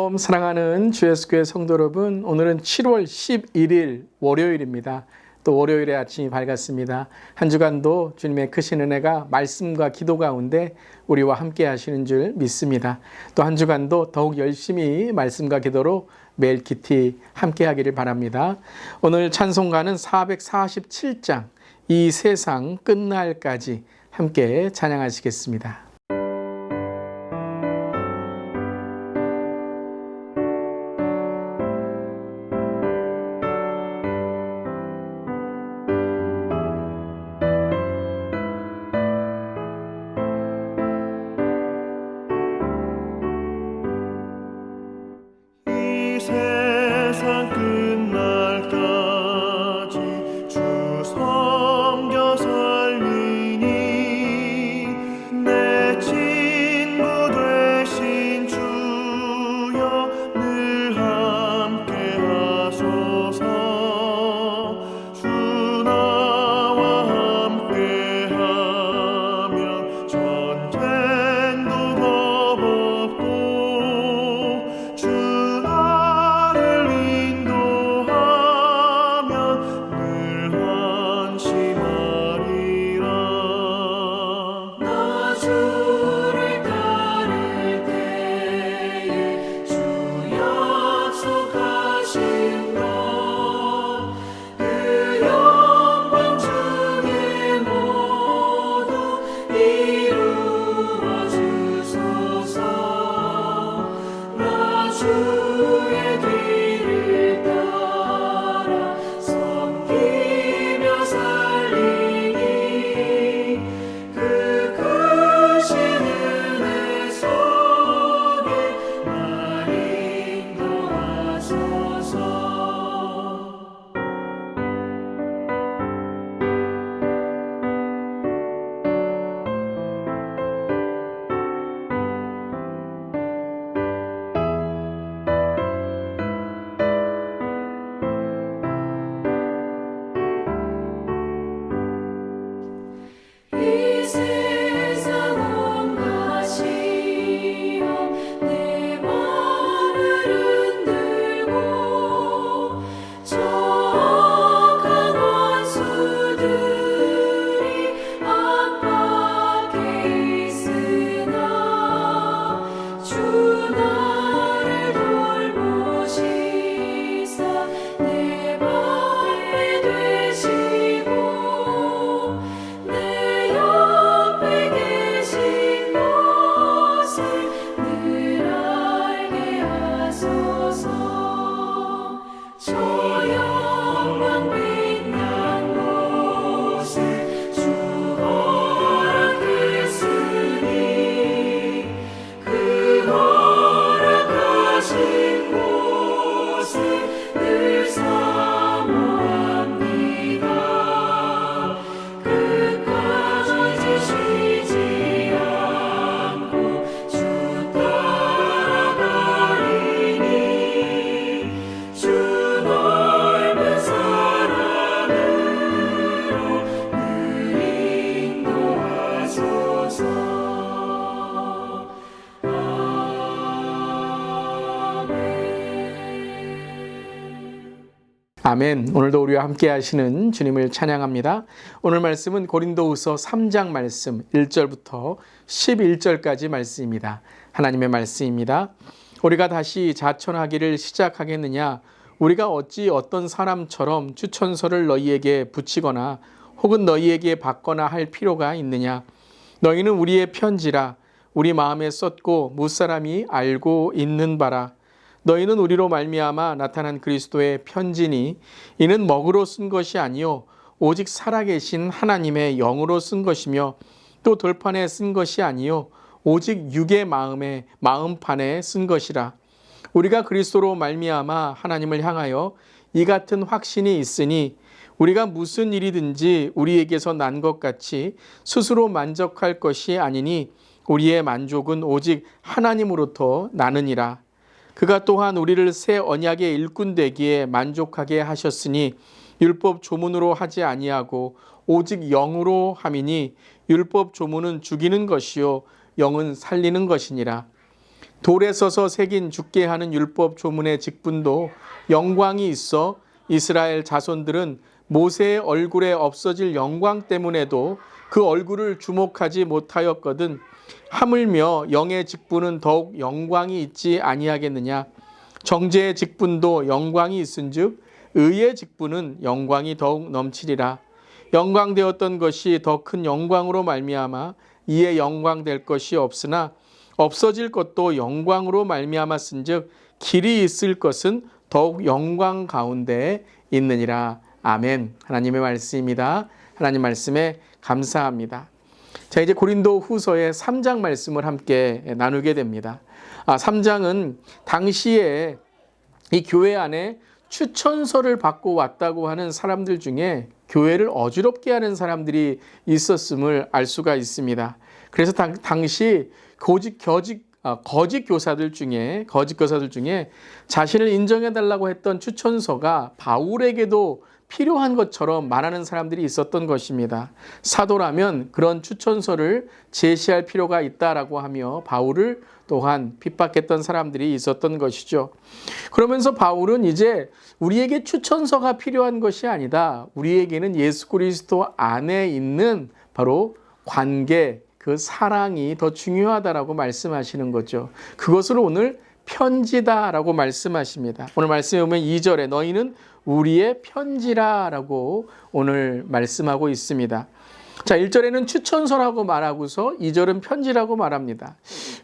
샬롬 사랑하는 주 예수교회 성도 여러분, 오늘은 7월 11일 월요일입니다. 또 월요일의 아침이 밝았습니다. 한 주간도 주님의 크신 은혜가 말씀과 기도 가운데 우리와 함께 하시는 줄 믿습니다. 또 한 주간도 더욱 열심히 말씀과 기도로 매일 기티 함께 하기를 바랍니다. 오늘 찬송가는 447장 이 세상 끝날까지 함께 찬양하시겠습니다. 세상 끝날까지 주 섬겨 살리니 내 친구 되신 주여 늘 함께 하소서. 주 나와 함께 하면 전쟁도 겁없고 주 주의 뒤를 따라 섬기며 살리니 그 크신 은혜 속에 날 인도하소서. 이 세상 온갖 시험 내 맘을 흔들고 적악한 원수들이 압박해 있으나 주 나를 돌보시사 내 방패 되시고 내 옆에 계신 것을 늘 알게 하소서. 저 영광 빛난 곳을 주 허락했으니 그 허락하신 곳을 늘 사모합니다. 끝까지 쉬지 않고 주 따라가리니 주 넓은 사랑으로 늘 인도하소서. 아멘. 오늘도 우리와 함께 하시는 주님을 찬양합니다. 오늘 말씀은 고린도후서 3장 말씀 1절부터 11절까지 말씀입니다. 하나님의 말씀입니다. 우리가 다시 자천하기를 시작하겠느냐? 우리가 어찌 어떤 사람처럼 추천서를 너희에게 붙이거나 혹은 너희에게 받거나 할 필요가 있느냐? 너희는 우리의 편지라 우리 마음에 썼고 무사람이 알고 있는 바라. 너희는 우리로 말미암아 나타난 그리스도의 편지니 이는 먹으로 쓴 것이 아니요 오직 살아계신 하나님의 영으로 쓴 것이며 또 돌판에 쓴 것이 아니요 오직 육의 마음판에 쓴 것이라. 우리가 그리스도로 말미암아 하나님을 향하여 이 같은 확신이 있으니 우리가 무슨 일이든지 우리에게서 난 것 같이 스스로 만족할 것이 아니니 우리의 만족은 오직 하나님으로부터 나느니라. 그가 또한 우리를 새 언약의 일꾼 되기에 만족하게 하셨으니 율법 조문으로 하지 아니하고 오직 영으로 함이니 율법 조문은 죽이는 것이요 영은 살리는 것이니라. 돌에 써서 새긴 죽게 하는 율법 조문의 직분도 영광이 있어 이스라엘 자손들은 모세의 얼굴에 없어질 영광 때문에도 그 얼굴을 주목하지 못하였거든 하물며 영의 직분은 더욱 영광이 있지 아니하겠느냐. 정죄의 직분도 영광이 있은즉 의의 직분은 영광이 더욱 넘치리라. 영광되었던 것이 더 큰 영광으로 말미암아 이에 영광될 것이 없으나 없어질 것도 영광으로 말미암았은즉 길이 있을 것은 더욱 영광 가운데 있느니라. 아멘. 하나님의 말씀입니다. 하나님 말씀에 감사합니다. 자, 이제 고린도 후서의 3장 말씀을 함께 나누게 됩니다. 3장은 당시에 이 교회 안에 추천서를 받고 왔다고 하는 사람들 중에 교회를 어지럽게 하는 사람들이 있었음을 알 수가 있습니다. 그래서 당시 거짓 교사들 중에 자신을 인정해달라고 했던 추천서가 바울에게도 필요한 것처럼 말하는 사람들이 있었던 것입니다. 사도라면 그런 추천서를 제시할 필요가 있다라고 하며 바울을 또한 핍박했던 사람들이 있었던 것이죠. 그러면서 바울은 이제 우리에게 추천서가 필요한 것이 아니다. 우리에게는 예수 그리스도 안에 있는 바로 관계, 그 사랑이 더 중요하다라고 말씀하시는 거죠. 그것을 오늘 편지다라고 말씀하십니다. 오늘 말씀에 보면 2절에 너희는 우리의 편지라라고 오늘 말씀하고 있습니다. 자, 1절에는 추천서라고 말하고서 2절은 편지라고 말합니다.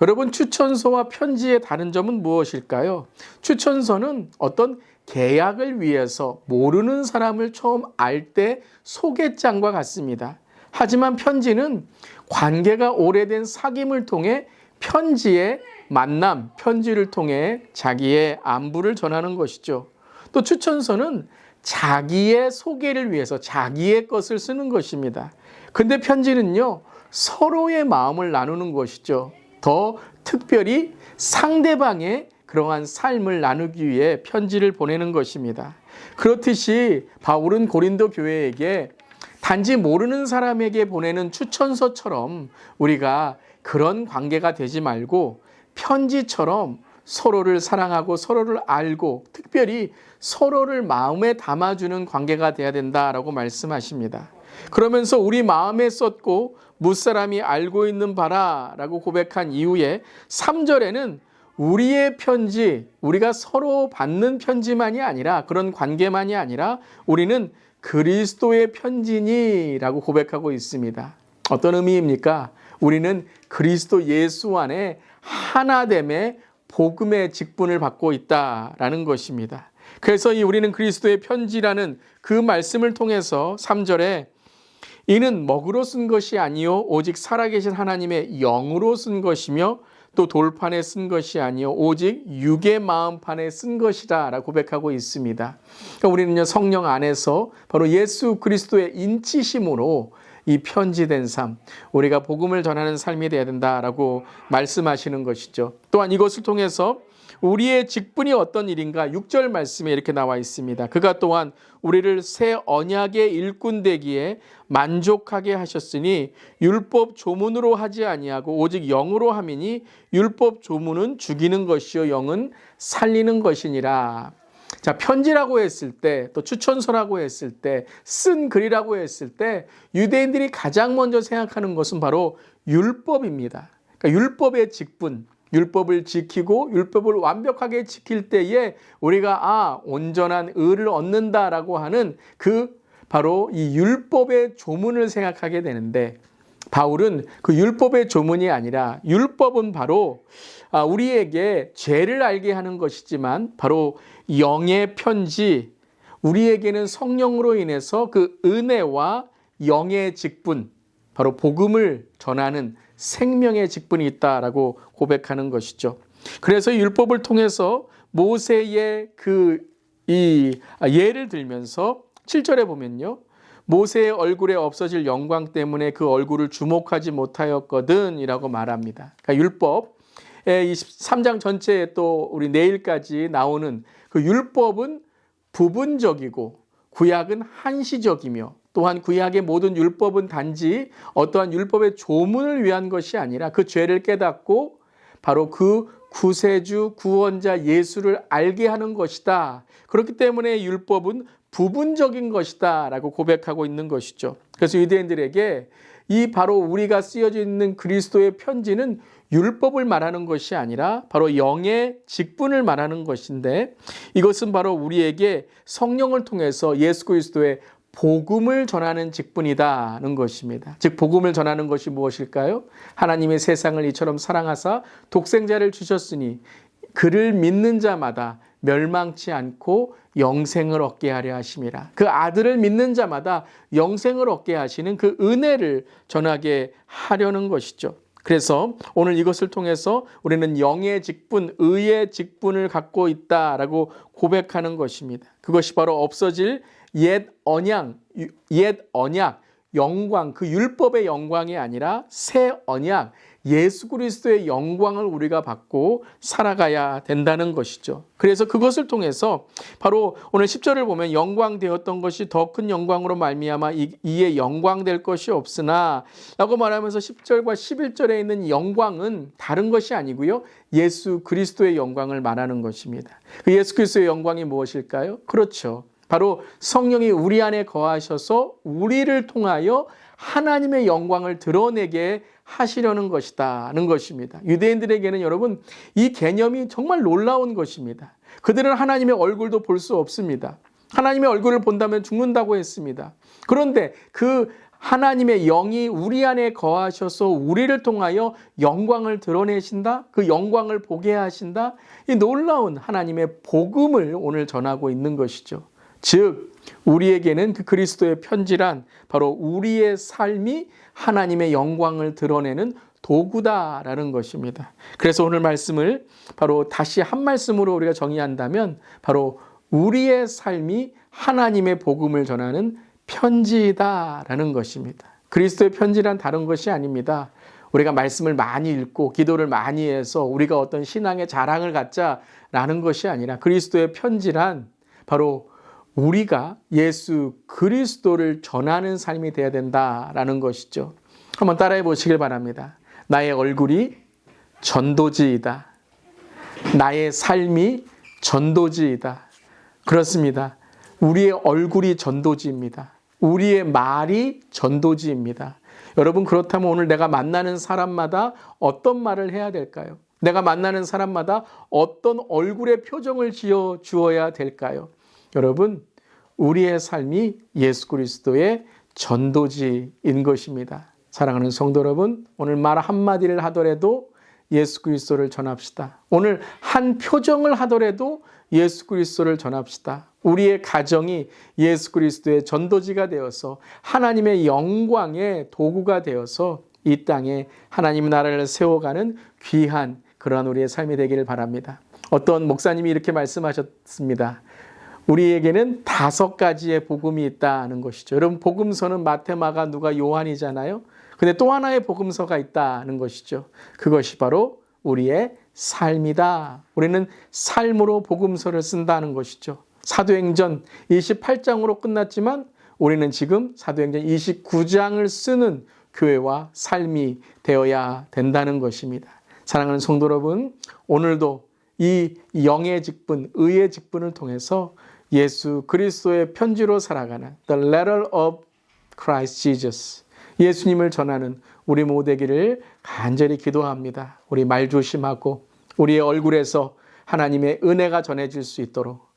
여러분, 추천서와 편지의 다른 점은 무엇일까요? 추천서는 어떤 계약을 위해서 모르는 사람을 처음 알 때 소개장과 같습니다. 하지만 편지는 관계가 오래된 사귐을 통해 편지의 만남, 편지를 통해 자기의 안부를 전하는 것이죠. 또 추천서는 자기의 소개를 위해서 자기의 것을 쓰는 것입니다. 근데 편지는요, 서로의 마음을 나누는 것이죠. 더 특별히 상대방의 그러한 삶을 나누기 위해 편지를 보내는 것입니다. 그렇듯이 바울은 고린도 교회에게 단지 모르는 사람에게 보내는 추천서처럼 우리가 그런 관계가 되지 말고 편지처럼 서로를 사랑하고 서로를 알고 특별히 서로를 마음에 담아주는 관계가 돼야 된다라고 말씀하십니다. 그러면서 우리 마음에 썼고 무사람이 알고 있는 바라라고 고백한 이후에 3절에는 우리의 편지, 우리가 서로 받는 편지만이 아니라 그런 관계만이 아니라 우리는 그리스도의 편지니라고 고백하고 있습니다. 어떤 의미입니까? 우리는 그리스도 예수 안에 하나됨의 복음의 직분을 받고 있다라는 것입니다. 그래서 이 우리는 그리스도의 편지라는 그 말씀을 통해서 3절에 이는 먹으로 쓴 것이 아니요 오직 살아계신 하나님의 영으로 쓴 것이며 또 돌판에 쓴 것이 아니요 오직 육의 마음판에 쓴 것이다 라고 고백하고 있습니다. 그러니까 우리는요 성령 안에서 바로 예수 그리스도의 인치심으로 이 편지된 삶, 우리가 복음을 전하는 삶이 되어야 된다라고 말씀하시는 것이죠. 또한 이것을 통해서 우리의 직분이 어떤 일인가 6절 말씀에 이렇게 나와 있습니다. 그가 또한 우리를 새 언약의 일꾼 되기에 만족하게 하셨으니 율법 조문으로 하지 아니하고 오직 영으로 함이니 율법 조문은 죽이는 것이요 영은 살리는 것이니라. 자, 편지라고 했을 때, 또 추천서라고 했을 때, 쓴 글이라고 했을 때 유대인들이 가장 먼저 생각하는 것은 바로 율법입니다. 그러니까 율법의 직분, 율법을 지키고 율법을 완벽하게 지킬 때에 우리가 온전한 의를 얻는다라고 하는 그 바로 이 율법의 조문을 생각하게 되는데 바울은 그 율법의 조문이 아니라 율법은 바로 우리에게 죄를 알게 하는 것이지만 바로 영의 편지, 우리에게는 성령으로 인해서 그 은혜와 영의 직분, 바로 복음을 전하는 생명의 직분이 있다라고 고백하는 것이죠. 그래서 율법을 통해서 모세의 예를 들면서 7절에 보면요. 모세의 얼굴에 없어질 영광 때문에 그 얼굴을 주목하지 못하였거든 이라고 말합니다. 그러니까 율법의 3장 전체에 또 우리 내일까지 나오는 그 율법은 부분적이고 구약은 한시적이며 또한 구약의 모든 율법은 단지 어떠한 율법의 조문을 위한 것이 아니라 그 죄를 깨닫고 바로 그 구세주, 구원자 예수를 알게 하는 것이다. 그렇기 때문에 율법은 부분적인 것이다 라고 고백하고 있는 것이죠. 그래서 유대인들에게 이 바로 우리가 쓰여져 있는 그리스도의 편지는 율법을 말하는 것이 아니라 바로 영의 직분을 말하는 것인데, 이것은 바로 우리에게 성령을 통해서 예수 그리스도의 복음을 전하는 직분이다는 것입니다. 즉 복음을 전하는 것이 무엇일까요? 하나님의 세상을 이처럼 사랑하사 독생자를 주셨으니 그를 믿는 자마다 멸망치 않고 영생을 얻게 하려 하심이라. 그 아들을 믿는 자마다 영생을 얻게 하시는 그 은혜를 전하게 하려는 것이죠. 그래서 오늘 이것을 통해서 우리는 영의 직분, 의의 직분을 갖고 있다라고 고백하는 것입니다. 그것이 바로 없어질 옛 언약, 영광, 그 율법의 영광이 아니라 새 언약, 예수 그리스도의 영광을 우리가 받고 살아가야 된다는 것이죠. 그래서 그것을 통해서 바로 오늘 10절을 보면 영광되었던 것이 더 큰 영광으로 말미암아 이에 영광될 것이 없으나 라고 말하면서 10절과 11절에 있는 영광은 다른 것이 아니고요, 예수 그리스도의 영광을 말하는 것입니다. 그 예수 그리스도의 영광이 무엇일까요? 그렇죠. 바로 성령이 우리 안에 거하셔서 우리를 통하여 하나님의 영광을 드러내게 하시려는 것이다는 것입니다. 유대인들에게는 여러분 이 개념이 정말 놀라운 것입니다. 그들은 하나님의 얼굴도 볼 수 없습니다. 하나님의 얼굴을 본다면 죽는다고 했습니다. 그런데 그 하나님의 영이 우리 안에 거하셔서 우리를 통하여 영광을 드러내신다? 그 영광을 보게 하신다? 이 놀라운 하나님의 복음을 오늘 전하고 있는 것이죠. 즉 우리에게는 그 그리스도의 편지란 바로 우리의 삶이 하나님의 영광을 드러내는 도구다라는 것입니다. 그래서 오늘 말씀을 바로 다시 한 말씀으로 우리가 정의한다면 바로 우리의 삶이 하나님의 복음을 전하는 편지다라는 것입니다. 그리스도의 편지란 다른 것이 아닙니다. 우리가 말씀을 많이 읽고 기도를 많이 해서 우리가 어떤 신앙의 자랑을 갖자라는 것이 아니라 그리스도의 편지란 바로 우리가 예수 그리스도를 전하는 삶이 되어야 된다라는 것이죠. 한번 따라해 보시길 바랍니다. 나의 얼굴이 전도지이다. 나의 삶이 전도지이다. 그렇습니다. 우리의 얼굴이 전도지입니다. 우리의 말이 전도지입니다. 여러분, 그렇다면 오늘 내가 만나는 사람마다 어떤 말을 해야 될까요? 내가 만나는 사람마다 어떤 얼굴의 표정을 지어 주어야 될까요? 여러분, 우리의 삶이 예수 그리스도의 전도지인 것입니다. 사랑하는 성도 여러분, 오늘 말 한마디를 하더라도 예수 그리스도를 전합시다. 오늘 한 표정을 하더라도 예수 그리스도를 전합시다. 우리의 가정이 예수 그리스도의 전도지가 되어서 하나님의 영광의 도구가 되어서 이 땅에 하나님의 나라를 세워가는 귀한 그러한 우리의 삶이 되기를 바랍니다. 어떤 목사님이 이렇게 말씀하셨습니다. 우리에게는 5가지의 복음이 있다는 것이죠. 여러분, 복음서는 마태, 마가, 누가, 요한이잖아요. 근데 또 하나의 복음서가 있다는 것이죠. 그것이 바로 우리의 삶이다. 우리는 삶으로 복음서를 쓴다는 것이죠. 사도행전 28장으로 끝났지만 우리는 지금 사도행전 29장을 쓰는 교회와 삶이 되어야 된다는 것입니다. 사랑하는 성도 여러분, 오늘도 이 영의 직분, 의의 직분을 통해서 예수 그리스도의 편지로 살아가는 The Letter of Christ Jesus, 예수님을 전하는 우리 모두 되기를 간절히 기도합니다. 우리 말 조심하고 우리의 얼굴에서 하나님의 은혜가 전해질 수 있도록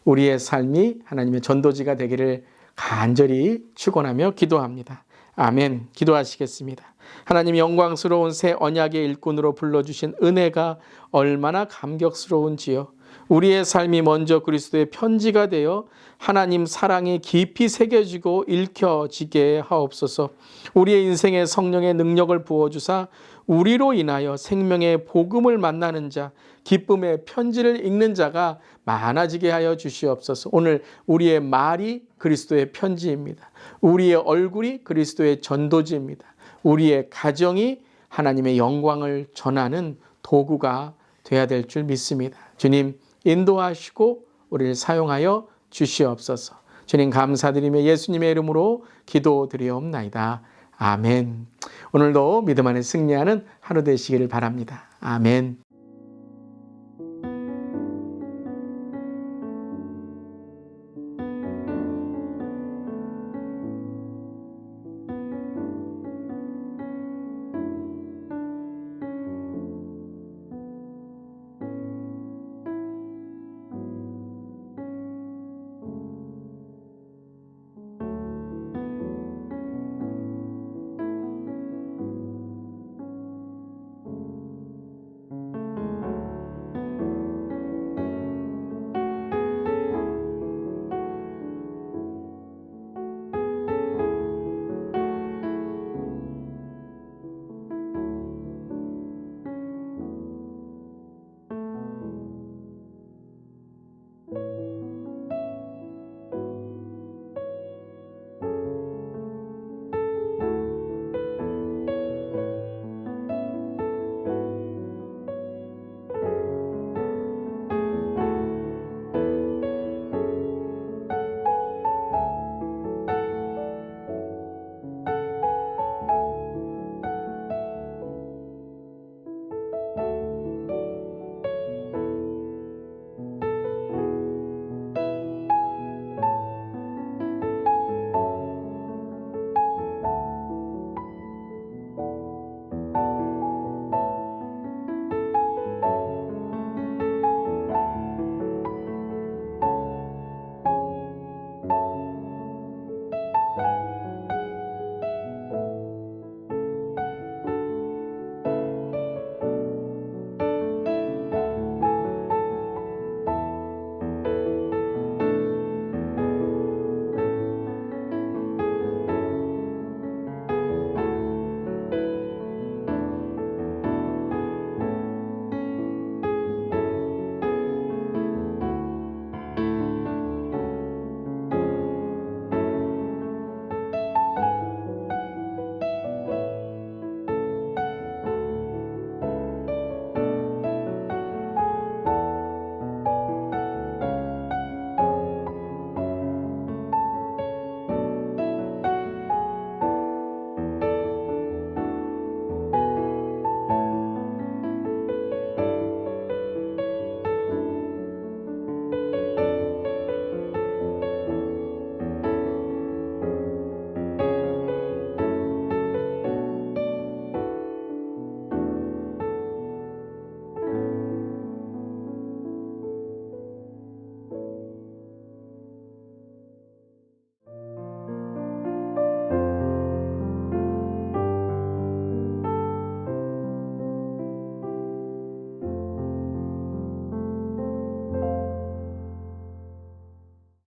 우리의 삶이 하나님의 전도지가 되기를 간절히 축원하며 기도합니다. 아멘. 기도하시겠습니다. 하나님, 영광스러운 새 언약의 일꾼으로 불러주신 은혜가 얼마나 감격스러운지요. 우리의 삶이 먼저 그리스도의 편지가 되어 하나님 사랑이 깊이 새겨지고 읽혀지게 하옵소서. 우리의 인생에 성령의 능력을 부어주사 우리로 인하여 생명의 복음을 만나는 자, 기쁨의 편지를 읽는 자가 많아지게 하여 주시옵소서. 오늘 우리의 말이 그리스도의 편지입니다. 우리의 얼굴이 그리스도의 전도지입니다. 우리의 가정이 하나님의 영광을 전하는 도구가 되어야 될 줄 믿습니다. 주님, 인도하시고 우리를 사용하여 주시옵소서. 주님, 감사드리며 예수님의 이름으로 기도드리옵나이다. 아멘. 오늘도 믿음 안에 승리하는 하루 되시기를 바랍니다. 아멘.